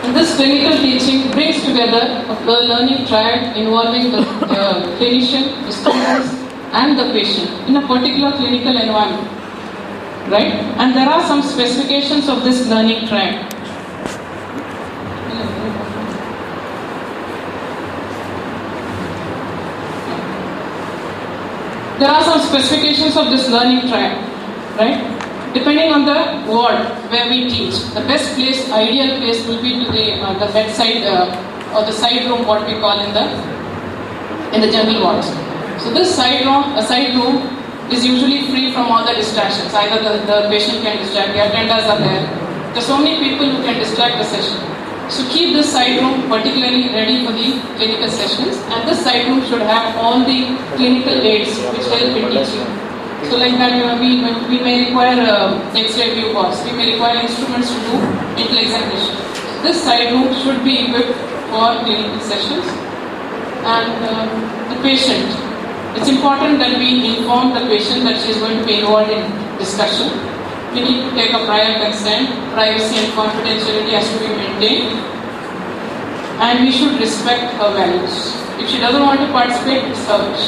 And this clinical teaching brings together a learning triad involving the clinician, the students, and the patient in a particular clinical environment. Right? And there are some specifications of this learning triad. There are some specifications of this learning triad, right? Depending on the ward where we teach, the best place, ideal place will be to the bedside or the side room, what we call in the general wards. So this side room is usually free from all the distractions. Either the patient can distract, the attenders are there. There are so many people who can distract the session. So keep this side room particularly ready for the clinical sessions, and this side room should have all the clinical aids which help in teaching. So like that, we may require X-ray view box, we may require instruments to do mental examination. This side room should be equipped for clinical sessions. And the patient, it's important that we inform the patient that she is going to be involved in discussion. We need to take a prior consent, privacy and confidentiality has to be maintained, and we should respect her values. If she doesn't want to participate, it's her wish.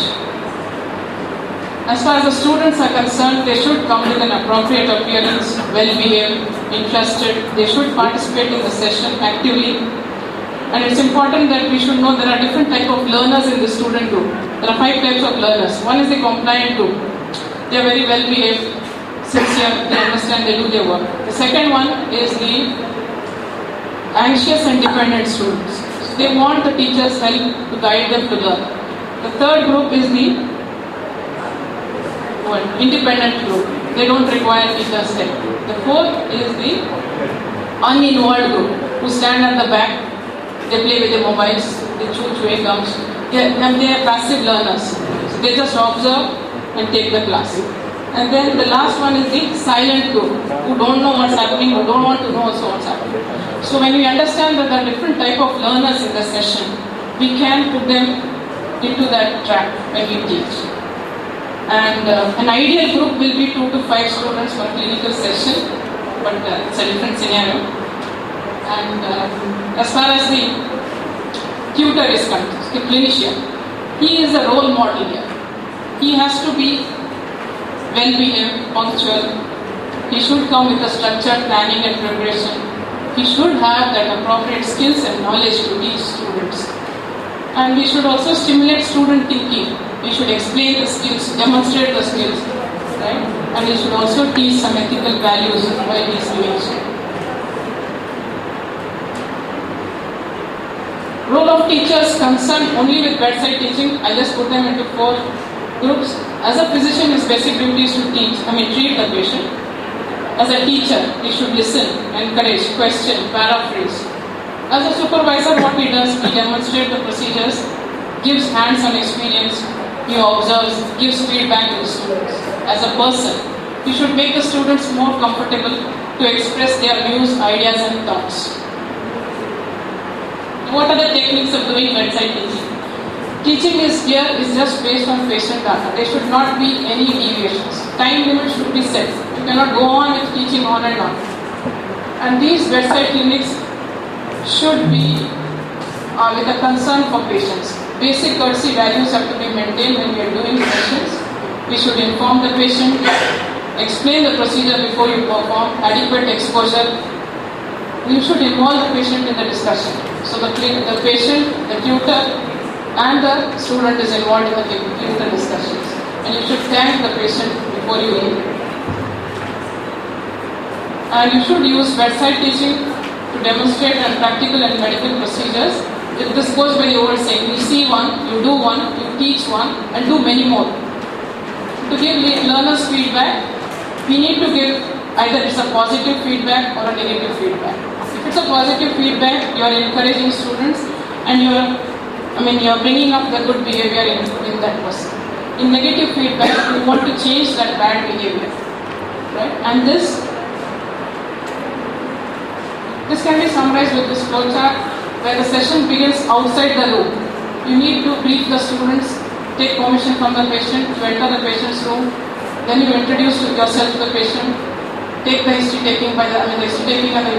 As far as the students are concerned, they should come with an appropriate appearance, well-behaved, interested. They should participate in the session actively. And it's important that we should know there are different types of learners in the student group. There are 5 types of learners. One is the compliant group. They are very well-behaved, sincere, they understand, they do their work. The second one is the anxious and dependent students. So they want the teacher's help to guide them to learn. The third group is the independent group. They don't require teacher's help. The fourth is the uninvolved group who stand at the back. They play with their mobiles, they chew chewing gums. They are passive learners. So they just observe and take the class. And then the last one is the silent group, who don't know what's happening, who don't want to know also what's happening. So when we understand that there are different type of learners in the session, we can put them into that track when we teach. And an ideal group will be 2 to 5 students for a clinical session, but it's a different scenario. And as far as the tutor is concerned, the clinician, he is a role model here. He has to be well-behaved, punctual. He should come with a structured planning and preparation. He should have that appropriate skills and knowledge to teach students. And we should also stimulate student thinking. We should explain the skills, demonstrate the skills, right? And we should also teach some ethical values while he is doing so. Role of teachers concerned only with bedside teaching. I just put them into 4 groups. As a physician, his basic duty is to treat the patient. As a teacher, he should listen, encourage, question, paraphrase. As a supervisor, what he does, he demonstrates the procedures, gives hands-on experience, he observes, gives feedback to the students. As a person, he should make the students more comfortable to express their views, ideas and thoughts. What are the techniques of doing bedside teaching? Teaching is just based on patient data. There should not be any deviations. Time limit should be set. You cannot go on with teaching on and on. And these bedside clinics should be with a concern for patients. Basic courtesy values have to be maintained when we are doing sessions. We should inform the patient, explain the procedure before you perform, adequate exposure. You should involve the patient in the discussion. So the patient, the tutor, and the student is involved in the clinical discussions. And you should thank the patient before you leave. And you should use bedside teaching to demonstrate practical and medical procedures. If this goes by the old saying, you see one, you do one, you teach one, and do many more. To give learners feedback, we need to give either it's a positive feedback or a negative feedback. If it's a positive feedback, you are encouraging students and you are bringing up the good behavior in that person. In negative feedback, you want to change that bad behavior, right? And this can be summarized with this flowchart where the session begins outside the room. You need to brief the students, take permission from the patient to enter the patient's room. Then you introduce yourself to the patient. Take the history taking and the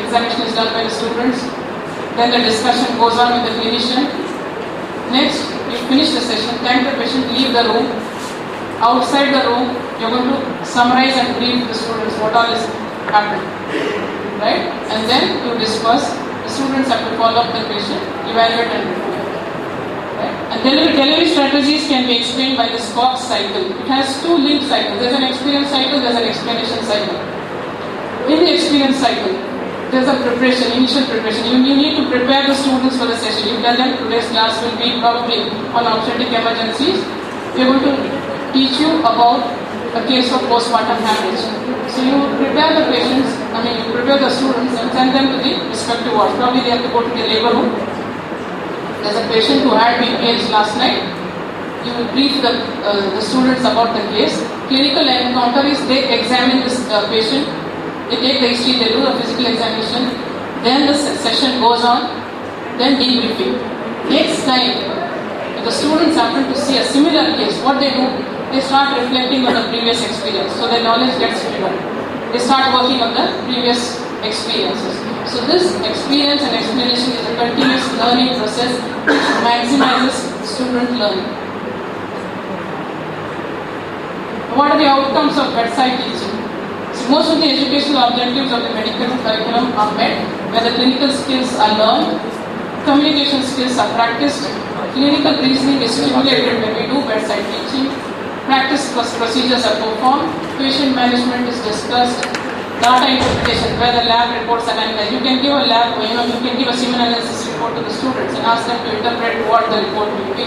examination is done by the students. Then the discussion goes on with the clinician. Next, you finish the session, thank the patient, leave the room. Outside the room, you're going to summarize and brief the students what all is happened. Right? And then you disperse. The students have to follow up the patient, evaluate and report. Right? And delivery strategies can be explained by the Cox cycle. It has two linked cycles. There's an experience cycle, there's an explanation cycle. In the experience cycle, there's a preparation, initial preparation. You need to prepare the students for the session. You tell them today's class will be probably on obstetric emergencies. We are going to teach you about a case of postpartum hemorrhage. So you prepare the patients, you prepare the students and send them to the respective wards. Probably they have to go to the labor room. There's a patient who had BPH last night. You will brief the students about the case. Clinical encounter is they examine this patient. They take the history, they do the physical examination, then the session goes on, then debriefing. Next time, if the students happen to see a similar case, what they do, they start reflecting on the previous experience, so their knowledge gets triggered. They start working on the previous experiences. So this experience and explanation is a continuous learning process which maximizes student learning. What are the outcomes of bedside teaching? Most of the educational objectives of the medical curriculum are met, where the clinical skills are learned, communication skills are practiced, clinical reasoning is stimulated when we do bedside teaching, practice procedures are performed, patient management is discussed, data interpretation, where the lab reports are analyzed. You can give a lab, you can give a semen analysis report to the students and ask them to interpret what the report will be.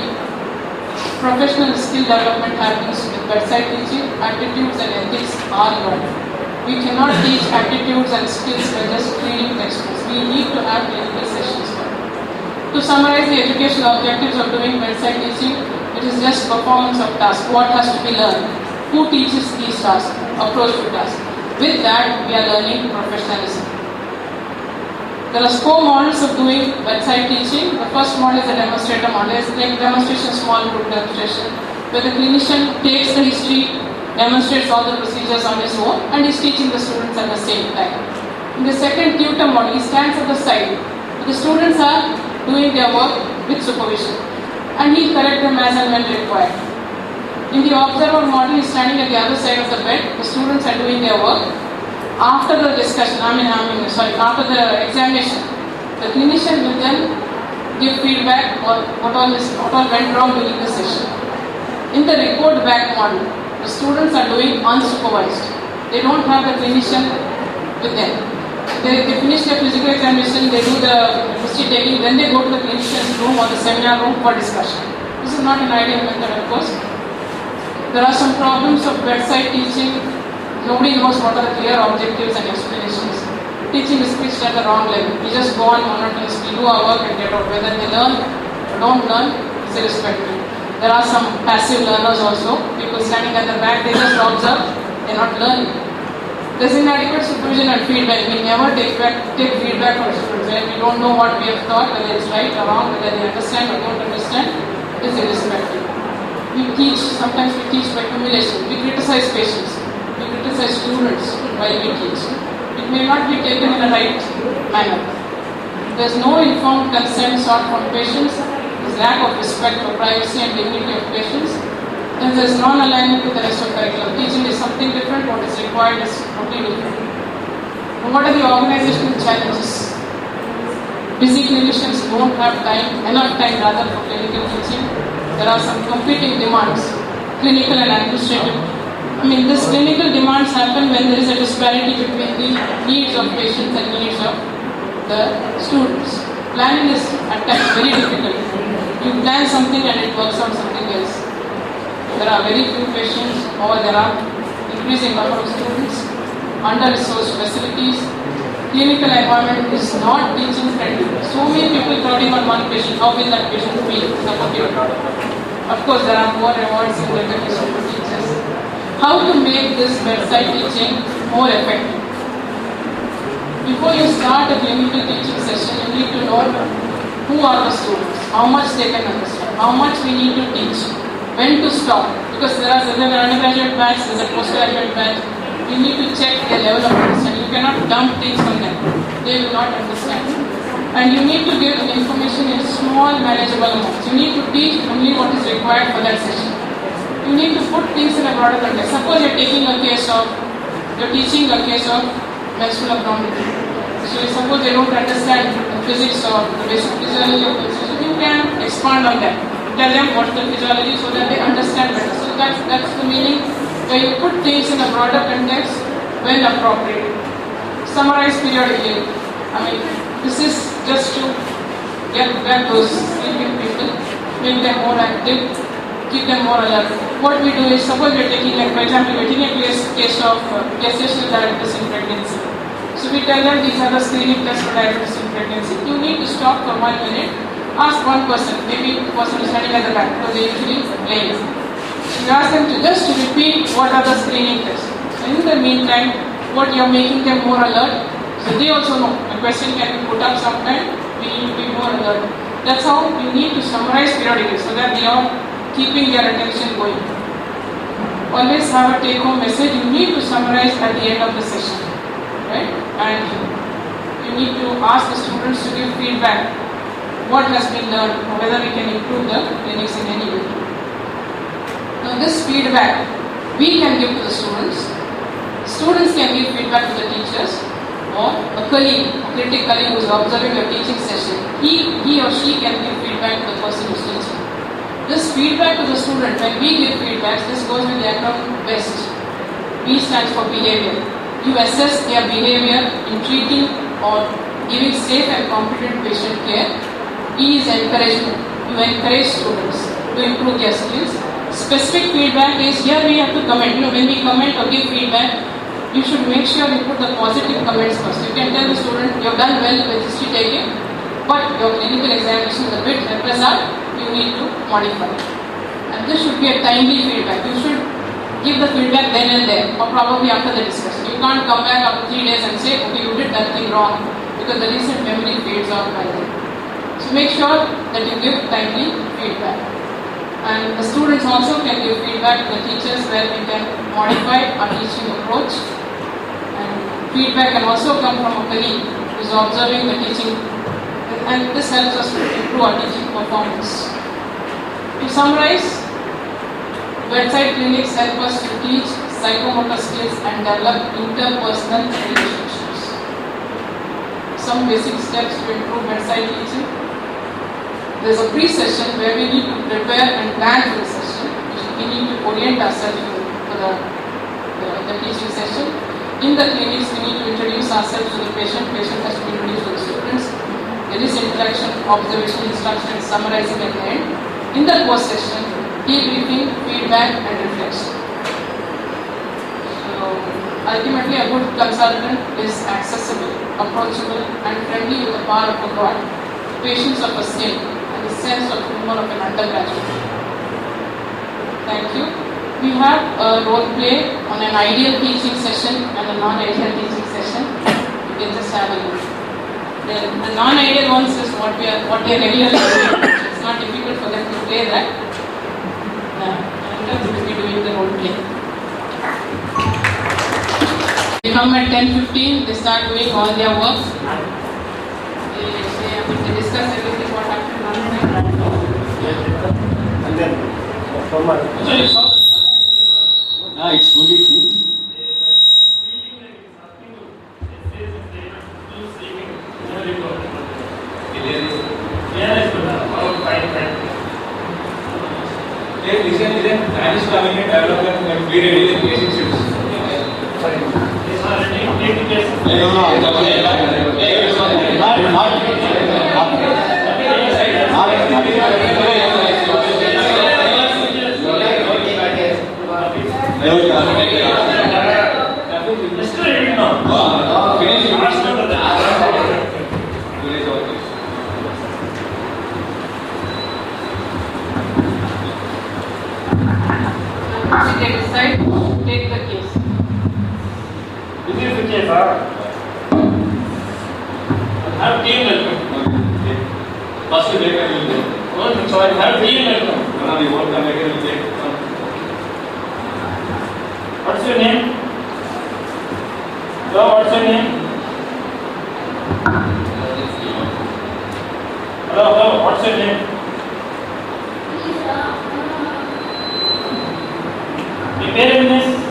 Professional skill development happens with bedside teaching, attitudes and ethics are learned. We cannot teach aptitudes and skills by just reading textbooks. We need to have clinical sessions for it. To summarize the educational objectives of doing bedside teaching, it is just performance of tasks. What has to be learned? Who teaches these tasks? Approach to tasks. With that, we are learning professionalism. There are 4 models of doing bedside teaching. The first model is a demonstrator model. It's like demonstration, small group demonstration, where the clinician takes the history, demonstrates all the procedures on his own and is teaching the students at the same time. In the second tutor model, he stands at the side. The students are doing their work with supervision and he corrects them as and when required. In the observer model, he is standing at the other side of the bed. The students are doing their work. After the discussion, after the examination, the clinician will then give feedback on what all went wrong during the session. In the report back model, the students are doing unsupervised. They don't have the clinician with them. They finish their physical examination, they do the history taking, then they go to the clinician's room or the seminar room for discussion. This is not an ideal method, of course. There are some problems of bedside teaching. Nobody knows what are the clear objectives and explanations. Teaching is pitched at the wrong level. We just go on monotonously, do our work and get out. Whether they learn or don't learn is irrespective. There are some passive learners also. People standing at the back, they just observe, they are not learning. There's inadequate supervision and feedback. We never take feedback from students. When we don't know what we have thought, whether it's right or wrong, whether they understand or don't understand, it is irrespective. We teach, sometimes we teach by accumulation. We criticize patients. We criticize students while we teach. It may not be taken in a right manner. There's no informed consent sought from patients. There's lack of respect for privacy and dignity of patients. Then there's non-alignment with the rest of curriculum. Teaching is something different, what is required is totally different. And what are the organizational challenges? Busy clinicians don't have enough time for clinical teaching. There are some competing demands, clinical and administrative. These clinical demands happen when there is a disparity between the needs of patients and needs of the students. Planning is at times very difficult. You plan something and it works out something else. There are very few patients or there are increasing number of students, under-resourced facilities, clinical environment is not teaching friendly. So many people crowding on one patient, how will that patient feel in the particular product? Of course, there are more rewards in recognition for teachers. How to make this bedside teaching more effective? Before you start a clinical teaching session, you need to know who are the students, how much they can understand, how much we need to teach, when to stop. Because there are an undergraduate batch, there is a postgraduate batch. You need to check their level of understanding. You cannot dump things on them. They will not understand. And you need to give information in small manageable amounts. You need to teach only what is required for that session. You need to put things in a broader context. Suppose you're teaching a case of menstrual abnormality. So suppose they don't understand the physics or the basic physiology of menstruation, you can expand on that. Tell them what's the physiology so that they understand better. So that's the meaning where you put things in a broader context when appropriate. Summarize periodically. I mean, this is just to get back those sleeping people, make them more active, keep them more alert. What we do is, suppose we're taking, like, for example, we're taking a case of gestational diabetes in pregnancy. So we tell them these are the screening tests for diabetes in pregnancy. You need to stop for 1 minute, ask one person, maybe the person is standing at the back, because they usually play. You ask them to just repeat what are the screening tests. In the meantime, what you're making them more alert, so they also know. A question can be put up sometime, we need to be more alert. That's how you need to summarize periodically, so that they are keeping their attention going. Always have a take-home message. You need to summarize at the end of the session, right? And you need to ask the students to give feedback, what has been learned, or whether we can improve the clinics in any way. Now this feedback we can give to the students. Students can give feedback to the teachers, or a colleague, a critic colleague who is observing your teaching session. He or she can give feedback to the person who is teaching. This feedback to the student, when we give feedback, this goes with the acronym BEST. B stands for behavior. You assess their behavior in treating or giving safe and competent patient care. E is encouragement. You encourage students to improve their skills. Specific feedback is, here we have to comment. When we comment or give feedback, you should make sure you put the positive comments first. You can tell the student, you have done well with history taking, but your clinical examination is a bit bizarre, you need to modify. And this should be a timely feedback. You should give the feedback then and there, or probably after the discussion. You can't come back after 3 days and say, okay, you did that thing wrong, because the recent memory fades off by then. So make sure that you give timely feedback. And the students also can give feedback to the teachers where we can modify our teaching approach. And feedback can also come from a colleague who is observing the teaching, and this helps us to improve our teaching performance. To summarize, bedside clinics help us to teach psychomotor skills and develop interpersonal relationships. Some basic steps to improve bedside teaching. There is a pre-session where we need to prepare and plan for the session. We need to orient ourselves for the teaching session. In the clinics, we need to introduce ourselves to the patient. Patient has to be introduced to the students. There is interaction, observation, instruction, summarizing at the end. In the post session, debriefing, feedback, and reflection. So, ultimately, a good consultant is accessible, approachable, and friendly with the power of a God, patience of a saint, and the sense of humor of an undergraduate. Thank you. We have a role play on an ideal teaching session and a non-ideal teaching session. You can just have a look. The non-ideal ones is what they regularly do. It's not difficult for them to play that. And we will be doing the role play. They come at 10:15. They start doing all their work. They discuss everything what happened last night. And then it's good, it seems. Listen, I is coming and development and be ready with relationships. They decide to take the case. This is the case, have team welcome. First day I will go. So I have team welcome. We won't come again with it. What's your name? What's your name? Hello, what's your name? Your parent name?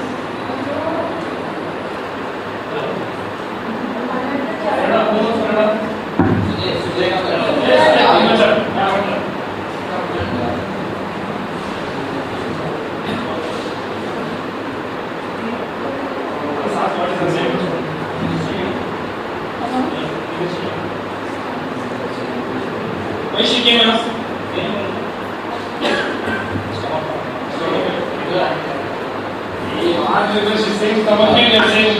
Why she came out? She saying stomach pain and saying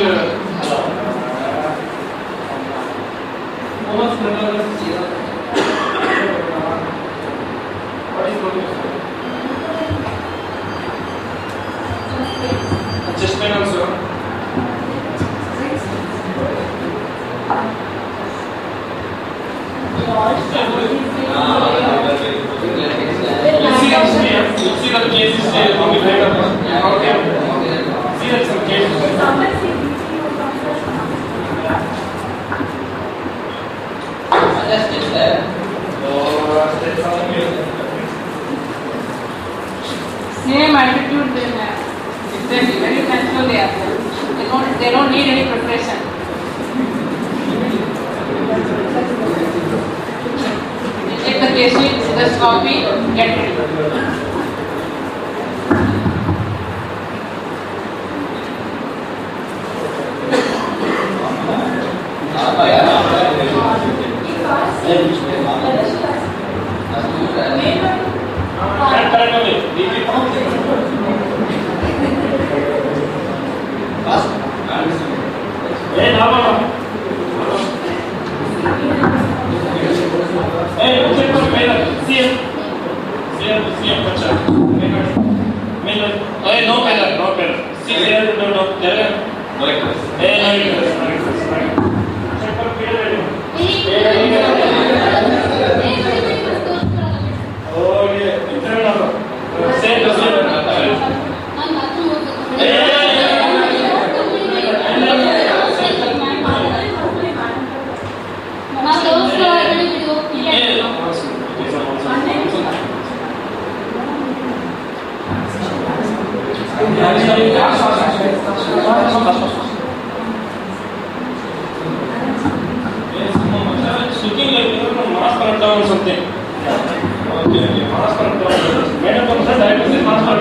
what is going on? Chest pain also. You see the cases on the bed of okay. See that some cases. Same attitude they have. Exactly. Very natural they are. They don't need any preparation. You take the case sheet, just copy, get ready. Looking like mask or something. Okay, mask or madam, I have to say mask or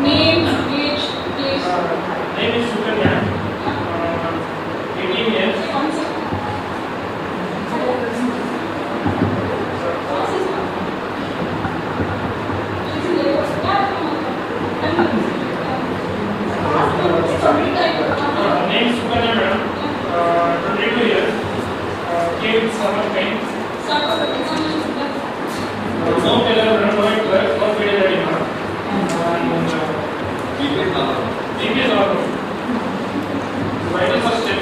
Name, age, please. Name is Sukanya. 18 years. Name is Sukanya madam. 22 years. Kids, summer pain. No failure, no interest, no failure anymore. TP is normal. Vital first step.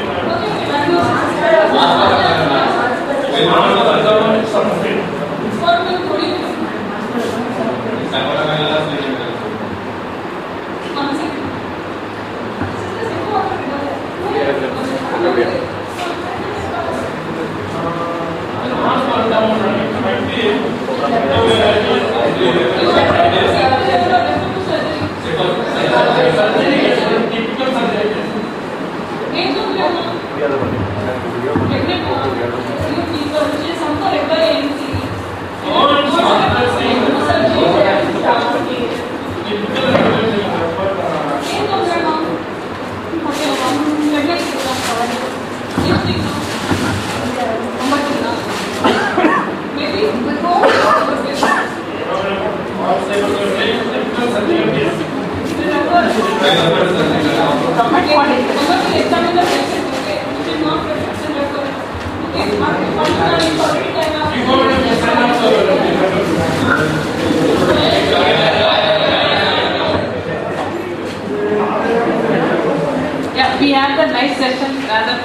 Yeah, we have the nice session rather.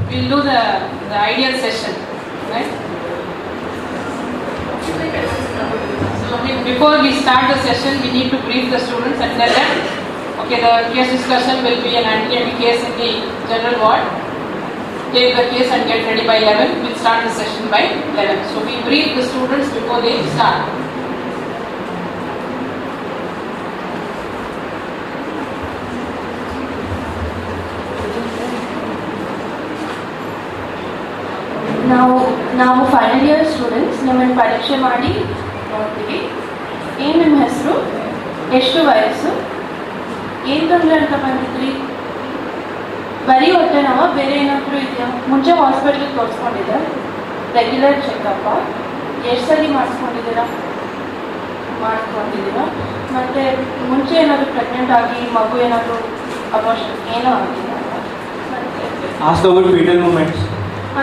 We'll do the ideal session, right? So we before we start the session, we need to brief the students and tell them, okay, the case discussion will be an anti-TB case in the general ward. Take the case and get ready by 11. We'll start the session by 11. So we brief the students before they start. ನಾವು final year students ನಿಮ್ಮನ್ನು ಪರೀಕ್ಷೆ ಮಾಡಿ ನೋಡ್ತೀವಿ. ಏನು ನಿಮ್ಮ ಹೆಸರು, ಎಷ್ಟು ವಯಸ್ಸು, ಏನು ತೊಂದರೆ ಅಂತ ಬಂದಿದ್ರಿ, ಬರೀ ಹೊಟ್ಟೆ ನೋವಾ ಬೇರೆ ಏನಾದರೂ ಇದೆಯಾ, ಮುಂಚೆ ಹಾಸ್ಪಿಟ್ಲಿಗೆ ತೋರಿಸ್ಕೊಂಡಿದ್ದೆ, ರೆಗ್ಯುಲರ್ ಚೆಕಪ್ಪ, ಎಷ್ಟು ಸಲ ಮಾಡಿಸ್ಕೊಂಡಿದ್ದೀರಾ, ಮತ್ತು ಮುಂಚೆ ಏನಾದರೂ ಪ್ರೆಗ್ನೆಂಟ್ ಆಗಿ ಮಗು ಏನಾದರೂ ಅಬೋರ್ಷನ್ ಏನೋ ಆಗಿಲ್ಲ.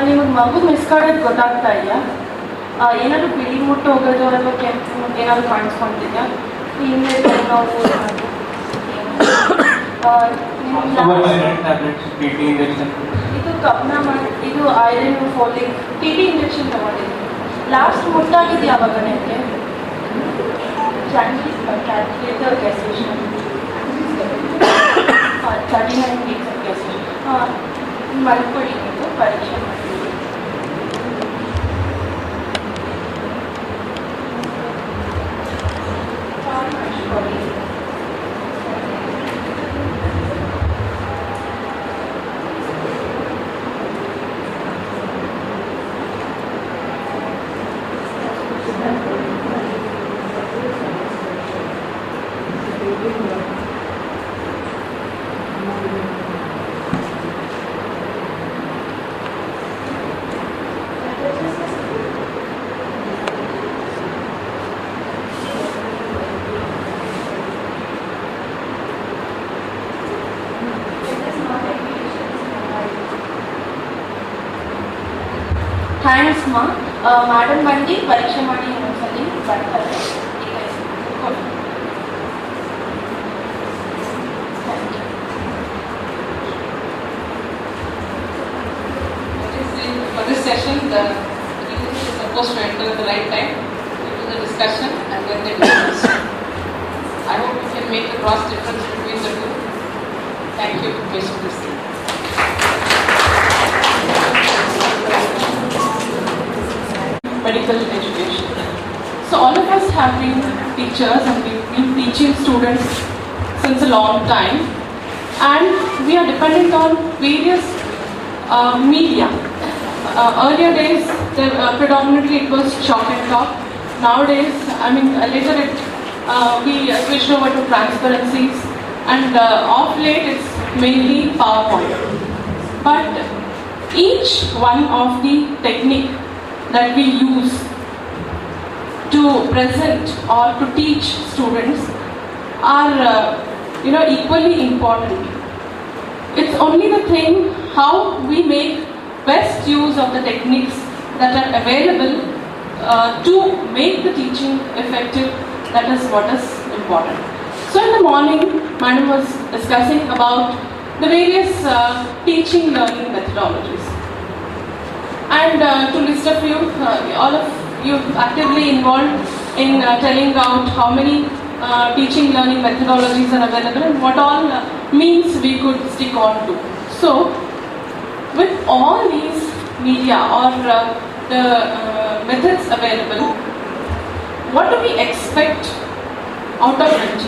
ನಿಮಗೆ ಮಗು ಮಿಸ್ ಕಾಡೋದು ಗೊತ್ತಾಗ್ತಾ ಇದೆಯಾ, ಏನಾದರೂ ಬಿಳಿ ಮುಟ್ಟು ಹೋಗೋದು ಅಥವಾ ಕೆಂಪು ಮುಟ್ಟು ಏನಾದರೂ ಕಾಣಿಸ್ಕೊತಿದ್ಯಾ, ಹಿಂದೆ ನೋವು ಇದು ಕಬ್ನ ಮಾಡಿ ಇದು ಐರನ್ ಫೋಲಿಕ್ TT ಇಂಜೆಕ್ಷನ್ ತಗೊಂಡಿದ್ದೀನಿ. ಲಾಸ್ಟ್ ಮುಟ್ಟಾಗಿದ್ದು ಯಾವಾಗ ನಿಮಗೆ? Calculator gestation 39 weeks gestation. ಮಲ್ಕೊಳ್ಳಿ, ನೀವು ಪರೀಕ್ಷೆ ಮಾಡ್ತೀವಿ. ಥ್ಯಾಂಕ್ಸ್ ಮಾ. ಮೇಡಮ್ ಬಂದು ಪರೀಕ್ಷೆ ಮಾಡಿ ಒಂದ್ಸಲಿ ಬರ್ತಾರೆ. For this session, the student is supposed to enter at the right time, do the discussion, and then they discuss. I hope you can make the cross difference between the two. Thank you for facing this thing. Medical education. So all of us have been teachers and we've been teaching students since a long time, and we are dependent on various media. Earlier days, predominantly it was chalk and talk. Nowadays, later we switched over to transparencies, and of late it's mainly PowerPoint. But each one of the technique that we use to present or to teach students are equally important. It's only the thing how we make best use of the techniques that are available to make the teaching effective. That is what is important. So in the morning, Madam was discussing about the various teaching learning methodologies. And to list a few, all of you actively involved in telling out how many teaching learning methodologies are available and what all means we could stick on to. So, with all these media or the methods available, what do we expect out of it?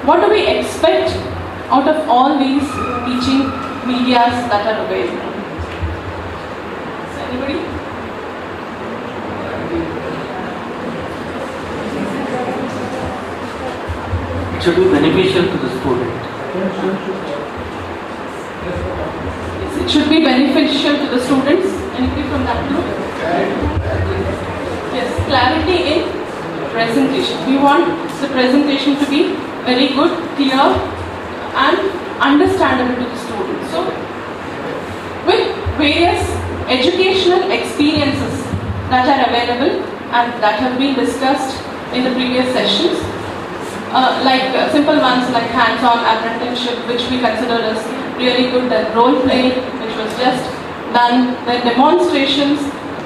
What do we expect out of all these teaching medias that are available? Anybody? It should be beneficial to the student. Yes, it should be beneficial to the students. Anybody from that group? Yes, clarity in presentation. We want the presentation to be very good, clear, and understandable to the students. So, with various educational experiences that are available and that have been discussed in the previous sessions, like simple ones like hands-on apprenticeship, which we considered as really good, then role play, which was just done, then demonstrations,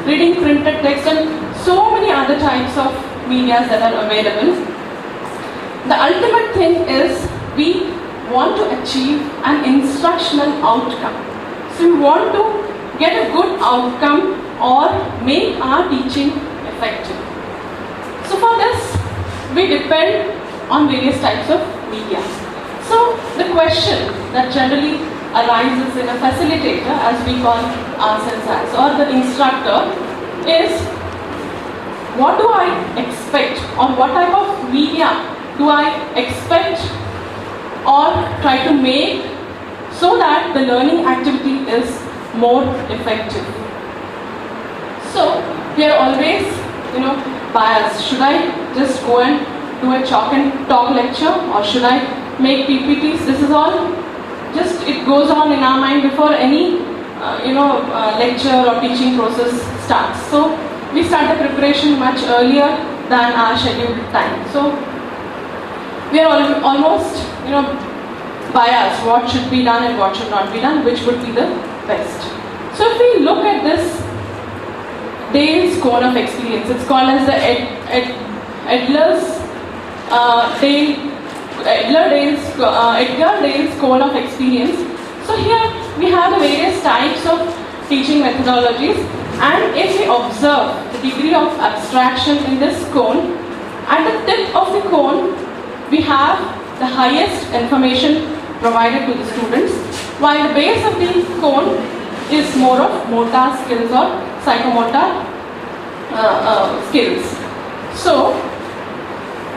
reading printed text, and so many other types of medias that are available. The ultimate thing is we want to achieve an instructional outcome. So we want to get a good outcome or make our teaching effective. So for this, we depend on various types of media. So the question that generally arises in a facilitator, as we call ourselves as, or the instructor, is what do I expect, or what type of media do I expect or try to make so that the learning activity is more effective. So we are always, biased. Should I just go and do a chalk and talk lecture, or should I make PPTs? This is all just, it goes on in our mind before any lecture or teaching process starts. So we start the preparation much earlier than our scheduled time. So we are almost biased, what should be done and what should not be done, which would be the best. So if we look at this Dale's cone of experience, it's called as the Edgar Dale's cone of experience. So here we have the various types of teaching methodologies, and if we observe the degree of abstraction in this cone, at the tip of the cone we have the highest information provided to the students, while the base of the cone is more of motor skills or psychomotor skills. So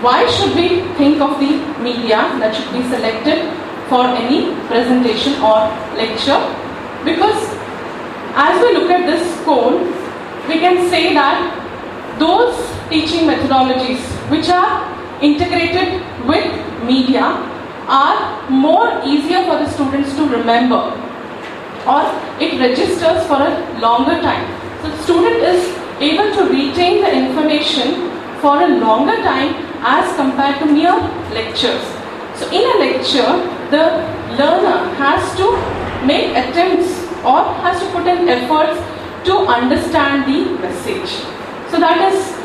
why should we think of the media that should be selected for any presentation or lecture? Because as we look at this cone, we can say that those teaching methodologies which are integrated with media are more easier for the students to remember, or it registers for a longer time. So the student is able to retain the information for a longer time as compared to mere lectures. So in a lecture, the learner has to make attempts or has to put in efforts to understand the message. So that is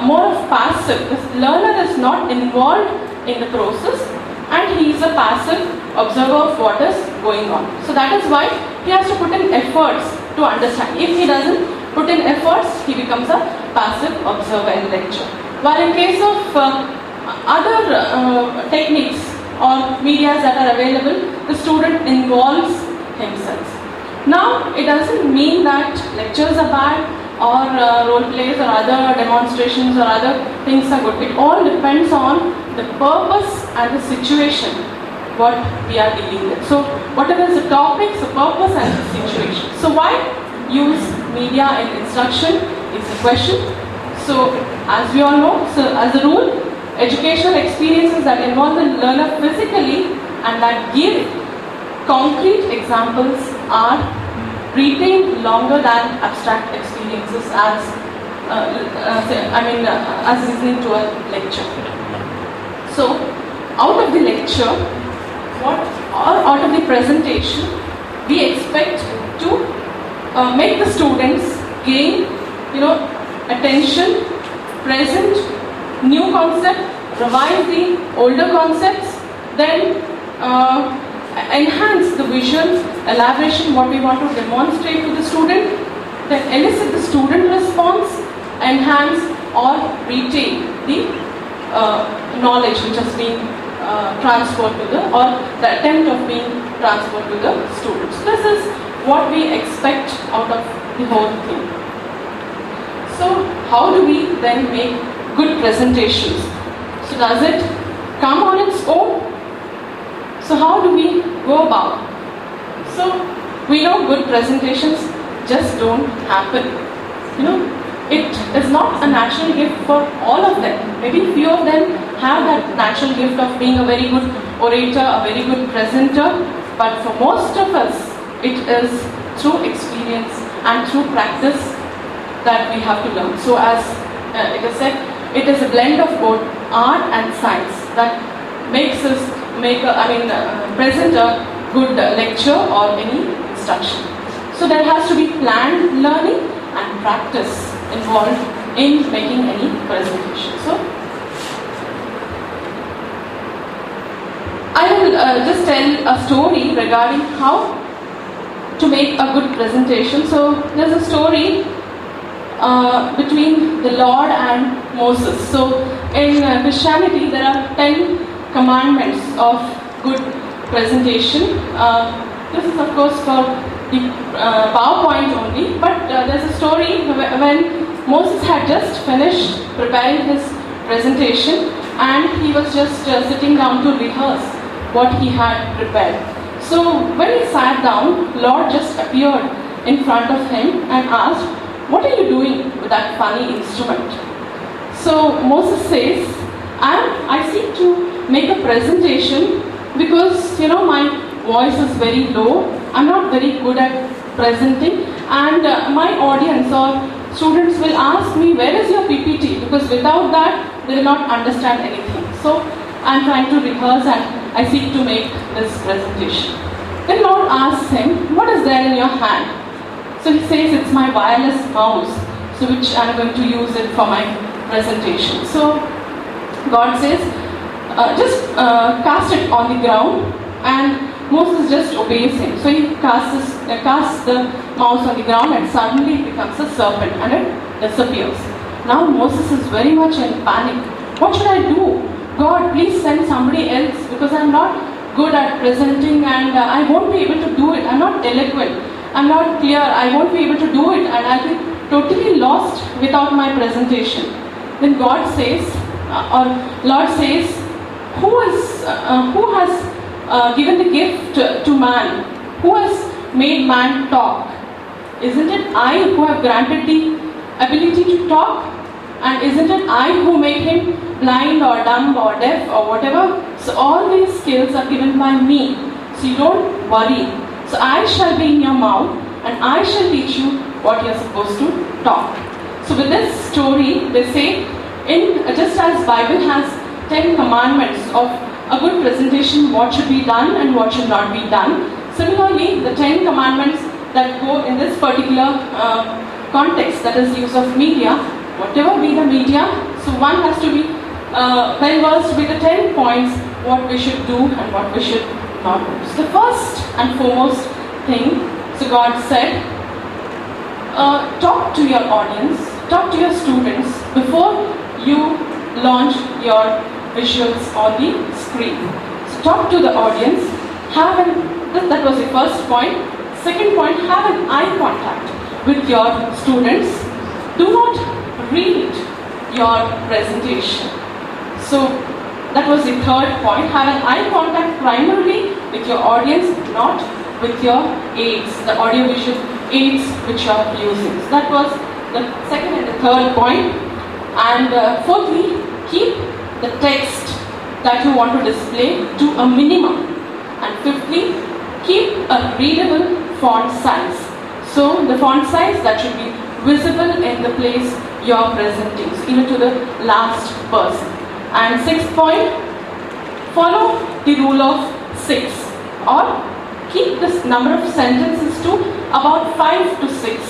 more of passive. The learner is not involved in the process and he is a passive observer of what is going on. So that is why he has to put in efforts to understand. If he doesn't put in efforts, he becomes a passive observer in lecture. While in case of other techniques or medias that are available, the student involves himself. Now, it doesn't mean that lectures are bad or role plays or other demonstrations or other things are good. It all depends on the purpose and the situation what we are dealing with. So, whatever is the topic, the purpose and the situation. So, why use media in instruction is the question. So, as we all know, so as a rule, educational experiences that involve the learner physically and that give concrete examples are retained longer than abstract experiences as listening to a lecture. So, out of the lecture, out of the presentation, we expect to make the students gain, attention, present, new concept, revise the older concepts, then enhance the visual elaboration, what we want to demonstrate to the student, then elicit the student response, enhance or retain the knowledge which has been transferred to or the attempt of being transferred to the students. This is what we expect out of the whole thing. So how do we then make good presentations? So does it come on its own? So how do we go about? So we know good presentations just don't happen. It is not a natural gift for all of them. Maybe few of them have that natural gift of being a very good orator, a very good presenter, but for most of us, it is through experience and through practice that we have to learn. So as it is said, it is a blend of both art and science that makes us present a good lecture or any instruction. So there has to be planned learning and practice involved in making any presentation. So just tell a story regarding how to make a good presentation. So there's a story between the Lord and Moses. So in Christianity, there are 10 commandments of good presentation. This is of course for the PowerPoint only, but there's a story when Moses had just finished preparing his presentation and he was just sitting down to rehearse what he had prepared. So when he sat down, Lord just appeared in front of him and asked, "What are you doing with that funny instrument?" So Moses says, I seek to make a presentation because my voice is very low. I'm not very good at presenting, and my audience or students will ask me, "Where is your PPT?" Because without that, they will not understand anything. So I'm trying to rehearse and I seek to make this presentation. Then Lord asks him, "What is there in your hand?" So he says, "It's my wireless mouse, so which I'm going to use it for my presentation." So God says, just cast it on the ground, and Moses just obeys him. So he casts the mouse on the ground and suddenly it becomes a serpent and it disappears. Now Moses is very much in panic. What should I do? God, please send somebody else because I'm not good at presenting and I won't be able to do it. I'm not eloquent. I'm not clear. I won't be able to do it and I'll be totally lost without my presentation. Then God says, or Lord says, who has given the gift to man? Who has made man talk? Isn't it I who have granted the ability to talk? And isn't it I who made him blind or dumb or deaf or whatever? So all these skills are given by me. So you don't worry. So I shall be in your mouth and I shall teach you what you're supposed to talk. So with this story, they say, just as Bible has 10 commandments of a good presentation, what should be done and what should not be done. Similarly, the 10 commandments that go in this particular context, that is use of media, whatever be the media, so one has to be well versed with the 10 points, what we should do and what we should not do. So the first and foremost thing, so God said, talk to your audience, talk to your students before you launch your visuals on the screen. So talk to the audience, that was the first point. Second point, have an eye contact with your students. Do not read your presentation. So that was the third point, have an eye contact primarily with your audience, not with your aids, the audiovisual aids which you are using. So that was the second and the third point. And fourthly, keep the text that you want to display to a minimum. And fifthly, keep a readable font size. So the font size that should be visible in the place you are presenting, so even to the last person. And sixth point, follow the rule of 6 or keep this number of sentences to about 5 to 6.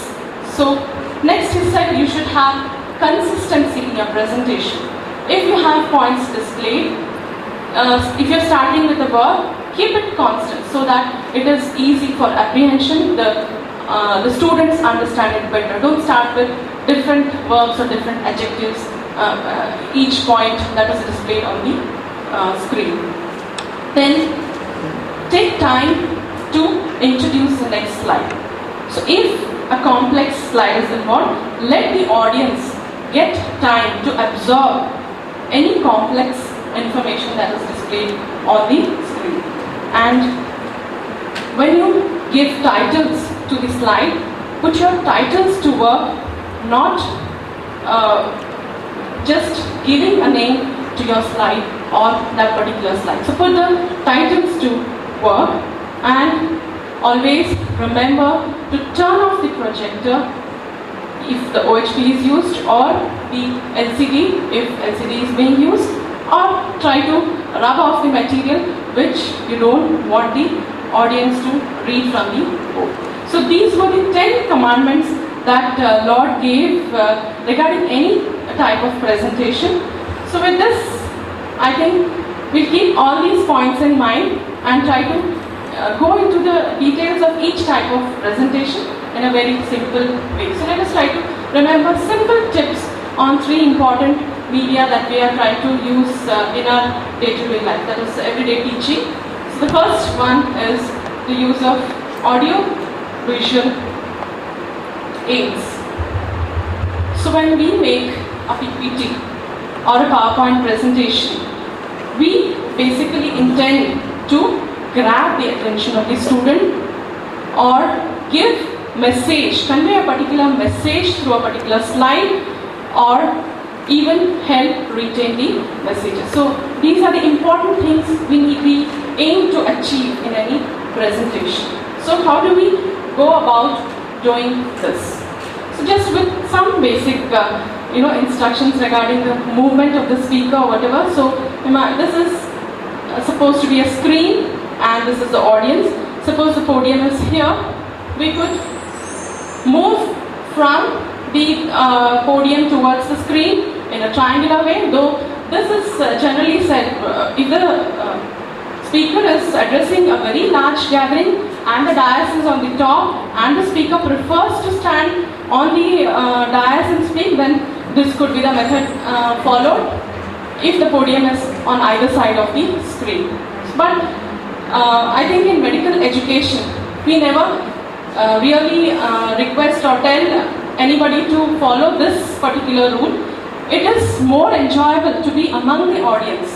So next he said you should have consistency in your presentation. If you have points displayed, if you're starting with a verb, keep it constant so that it is easy for apprehension. The students understand it better. Don't start with different verbs or different adjectives each point that is displayed on the screen. Then take time to introduce the next slide. So if a complex slide is involved, let the audience get time to absorb any complex information that is displayed on the screen. And when you give titles to the slide, put your titles to work, not just giving a name to your slide or that particular slide. So put the titles to work and always remember to turn off the projector if the OHP is used or the LCD if LCD is being used, or try to rub off the material which you don't want the audience to read from the book. So these were the 10 commandments that Lord gave regarding any type of presentation. So with this, I think we'll keep all these points in mind and try to go into the details of each type of presentation in a very simple way. So let us try to remember simple tips on 3 important media that we are trying to use in our day-to-day life, that is everyday teaching. So the first one is the use of audio visual aids. So when we make a PPT or a PowerPoint presentation, we basically intend to grab the attention of the student or give message, convey a particular message through a particular slide, or even help retain the messages. So these are the important things we aim to achieve in any presentation. So how do we go about doing this? So just with some basic instructions regarding the movement of the speaker or whatever. So this is supposed to be a screen and this is the audience. Suppose the podium is here. We could move from the podium towards the screen in a triangular way, though this is generally said if the speaker is addressing a very large gathering and the dais is on the top and the speaker prefers to stand on the dais and speak, then this could be the method followed if the podium is on either side of the screen. But I think in medical education we never really request or tell anybody to follow this particular rule. It is more enjoyable to be among the audience.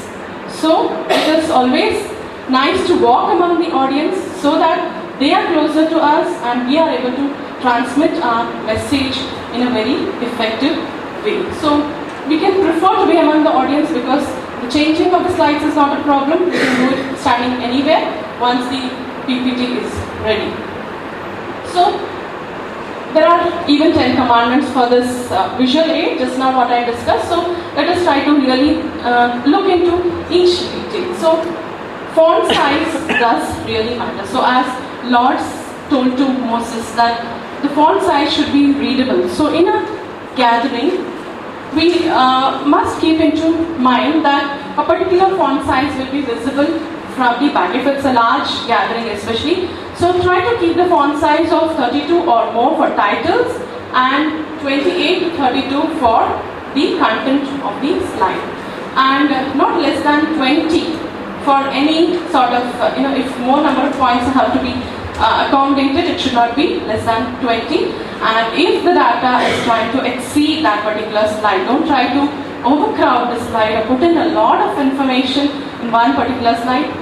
So it is always nice to walk among the audience so that they are closer to us and we are able to transmit our message in a very effective way. So we can prefer to be among the audience because the changing of the slides is not a problem. We can do it standing anywhere once the PPT is ready. So there are even 10 commandments for this visual aid, just now what I discussed. So let us try to really look into each detail. So font size does really matter. So as Lord told to Moses that the font size should be readable. So in a gathering, we must keep into mind that a particular font size will be visible from the back if it's a large gathering especially. So try to keep the font size of 32 or more for titles and 28 to 32 for the content of the slide, and not less than 20 for any sort of if more number of points have to be accommodated, it should not be less than 20. And if the data is trying to exceed that particular slide, don't try to overcrowd the slide or put in a lot of information in one particular slide.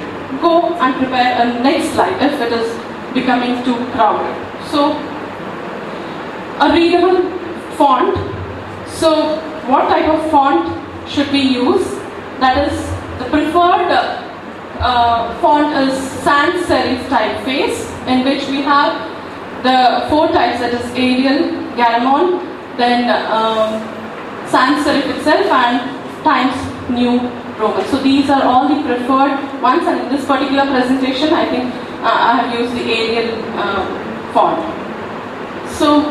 Go and prepare a next slide if it is becoming too crowded. So a readable font. So what type of font should we use? That is, the preferred font is sans serif typeface, in which we have the 4 types, that is Arial, Garamond, then sans serif itself and Times New Roman. So these are all the preferred ones, and in this particular presentation I think I have used the Arial font. So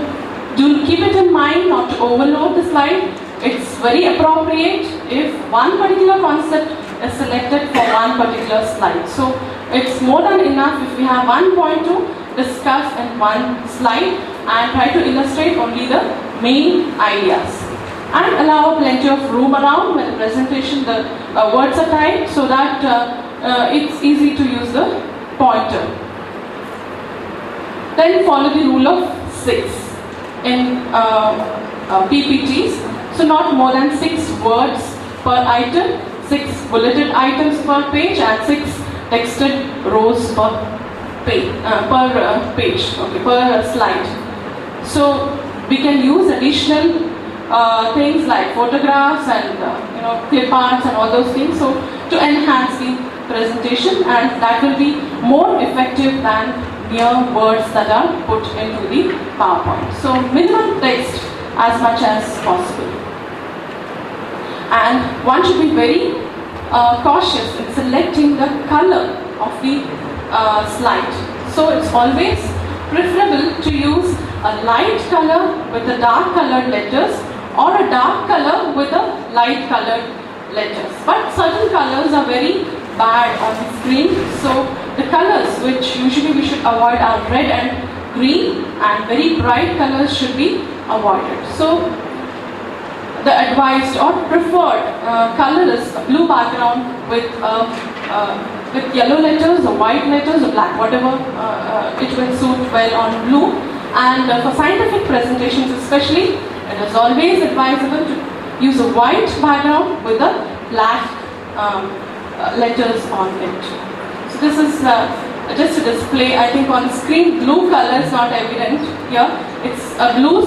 do keep it in mind not to overload the slide. It's very appropriate if one particular concept is selected for one particular slide. So it's more than enough if we have one point to discuss in one slide and try to illustrate only the main ideas. And allow plenty of room around when the presentation, the words are typed so that it's easy to use the pointer. Then follow the rule of 6 in PPTs. So not more than 6 words per item, 6 bulleted items per page and 6 texted rows per page, per slide. So we can use additional things like photographs and clip arts and all those things, so to enhance the presentation, and that will be more effective than mere words that are put into the PowerPoint. So minimum text as much as possible, and one should be very cautious in selecting the color of the slide. So it's always preferable to use a light color with the dark colored letters, or a dark color with a light colored letters. But certain colors are very bad on the screen. So the colors which usually we should avoid are red and green, and very bright colors should be avoided. So the advised or preferred color is a blue background with yellow letters or white letters or black, whatever it will suit well on blue. And for scientific presentations especially, it is always advisable to use a white background with a black letters on it. So this is just a display. I think on screen blue color is not evident here. It's a blue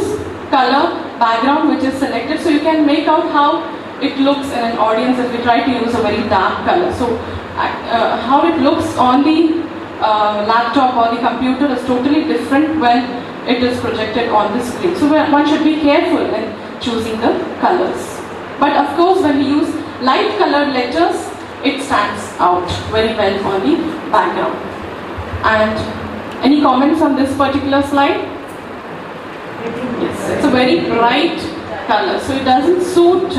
color background which is selected, so you can make out how it looks in an audience if we try to use a very dark color. So how it looks on the laptop or the computer is totally different when it is projected on the screen. So one should be careful in choosing the colors. But of course, when we use light colored letters, it stands out very well on the background. And any comments on this particular slide? Yes, it's a very bright color, so it doesn't suit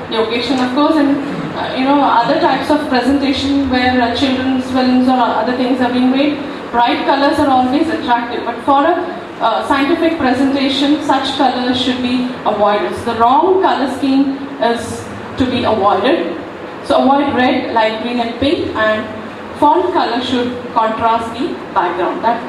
the occasion, of course, and other types of presentation where children's films or other things are being made, bright colors are always attractive, but for a scientific presentation, such colors should be avoided. So the wrong color scheme is to be avoided. So avoid red, light green and pink, and font color should contrast the background. That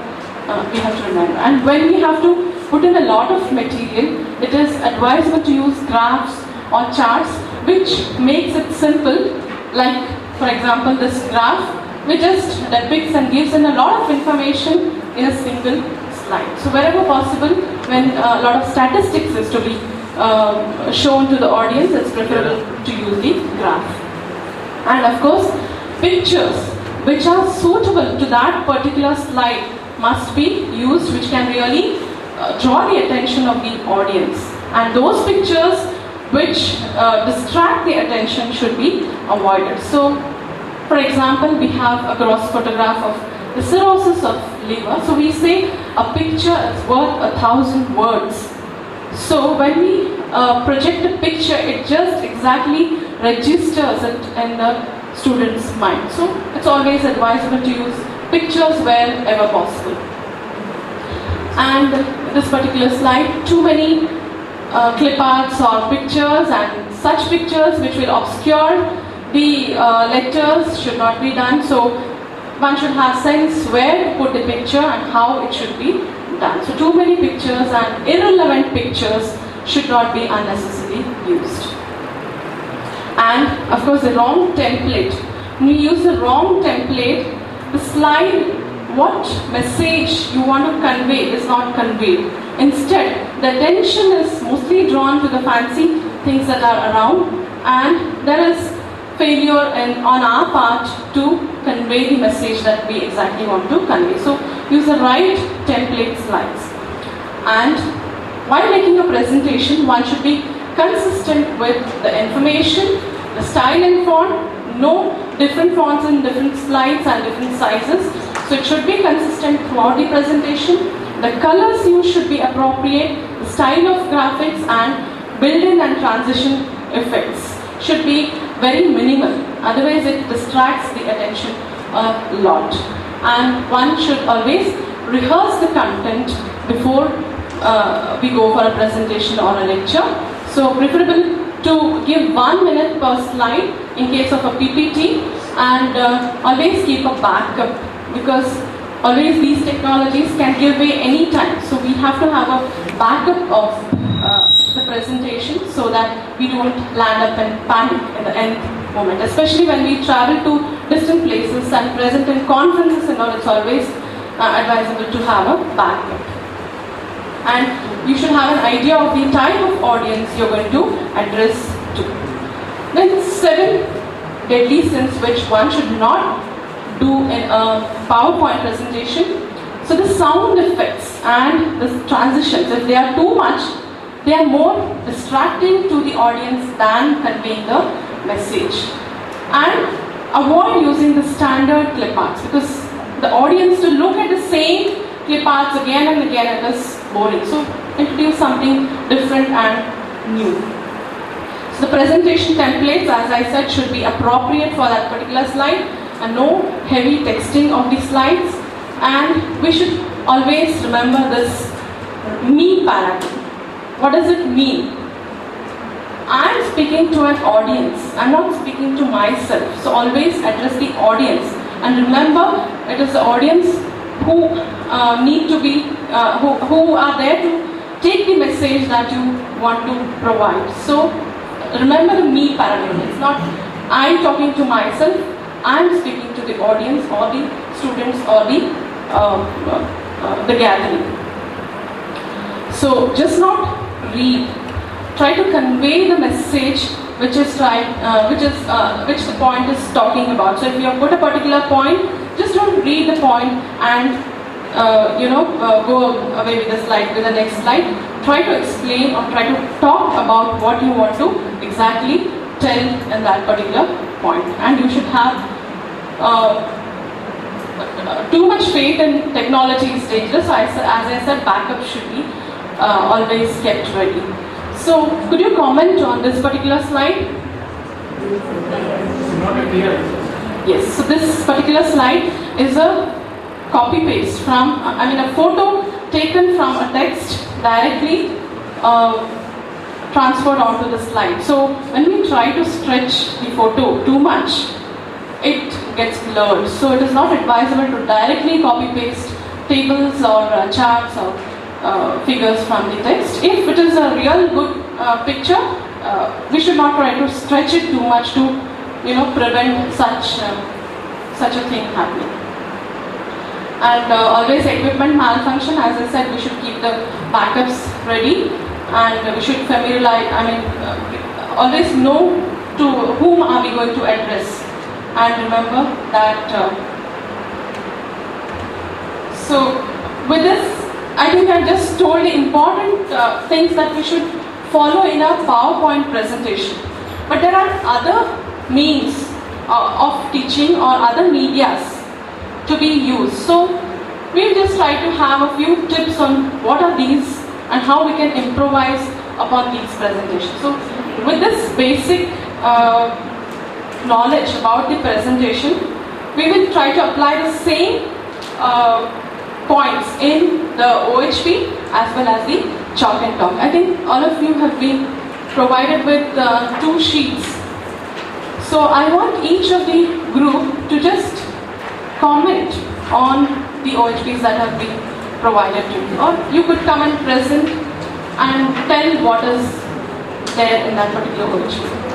we have to remember. And when we have to put in a lot of material, it is advisable to use graphs or charts which makes it simple, like for example this graph which just depicts and gives in a lot of information in a single slide. So wherever possible, when a lot of statistics is to be shown to the audience, it's preferable to use the graph. And of course, pictures which are suitable to that particular slide must be used, which can really draw the attention of the audience. And those pictures which distract the attention should be avoided. So, for example, we have a gross photograph of the cirrhosis of liver. So we say a picture is worth 1,000 words. So when we project a picture, it just exactly registers it in the student's mind. So it's always advisable to use pictures wherever possible. And this particular slide, too many clip arts or pictures and such pictures which will obscure the letters should not be done. So one should have sense where to put the picture and how it should be done. So too many pictures and irrelevant pictures should not be unnecessarily used. And of course the wrong template. When you use the wrong template, the slide, what message you want to convey is not conveyed. Instead, the attention is mostly drawn to the fancy things that are around, and there is failure on our part to convey the message that we exactly want to convey. So use the right template slides. And while making a presentation, one should be consistent with the information, the style and font. No different fonts in different slides and different sizes. So it should be consistent throughout the presentation. The colors used should be appropriate. The style of graphics and built-in and transition effects should be very minimal. Otherwise it distracts the attention a lot. And one should always rehearse the content before we go for a presentation or a lecture. So preferable to give 1 minute per slide in case of a PPT, and always keep a backup, because always these technologies can give way any time. So we have to have a backup of the presentation so that we don't land up in panic in the end moment. Especially when we travel to distant places and present in conferences and all, it's always advisable to have a backup. And you should have an idea of the type of audience you're going to address to. Then 7 deadly sins which one should not do in a PowerPoint presentation. So the sound effects and the transitions, if they are too much, they are more distracting to the audience than conveying the message. And avoid using the standard clip arts, because the audience to look at the same clip arts again and again, it is boring. So introduce something different and new. So the presentation templates, as I said, should be appropriate for that particular slide. and no heavy texting of the slides, and we should always remember this me paradigm. What does it mean? I am speaking to an audience, I am not speaking to myself, so always address the audience, and remember it is the audience who need to be, who are there to take the message that you want to provide. So remember the me paradigm. It's not I talking to myself, I am speaking to the audience or the students or the gathering. So just not read. Try to convey the message which the point is talking about. So if you have put a particular point, just don't read the point and go away with the slide, with the next slide. Try to explain or try to talk about what you want to exactly tell in that particular point. And you should have too much faith in technology is dangerous. So as I said, backup should be always kept ready. So could you comment on this particular slide? Not clear. Yes, so this particular slide is a copy paste from, a photo taken from a text directly transferred onto the slide. So when we try to stretch the photo too much, it gets blurred. So it is not advisable to directly copy paste tables or charts or figures from the text. If it is a real good picture, we should not try to stretch it too much to prevent such a thing happening. And always equipment malfunction, as I said, we should keep the backups ready, and we should familiarize, always know to whom are we going to address, and remember that. So with this, I think I just told the important things that we should follow in our PowerPoint presentation. But there are other means of teaching or other medias to be used. So we'll just try to have a few tips on what are these and how we can improvise upon these presentations. So with this basic knowledge about the presentation, we will try to apply the same points in the OHP as well as the chalk and talk. I think all of you have been provided with 2 sheets. So I want each of the group to just comment on the OHPs that have been provided to you. Or you could come and present and tell what is there in that particular OHP.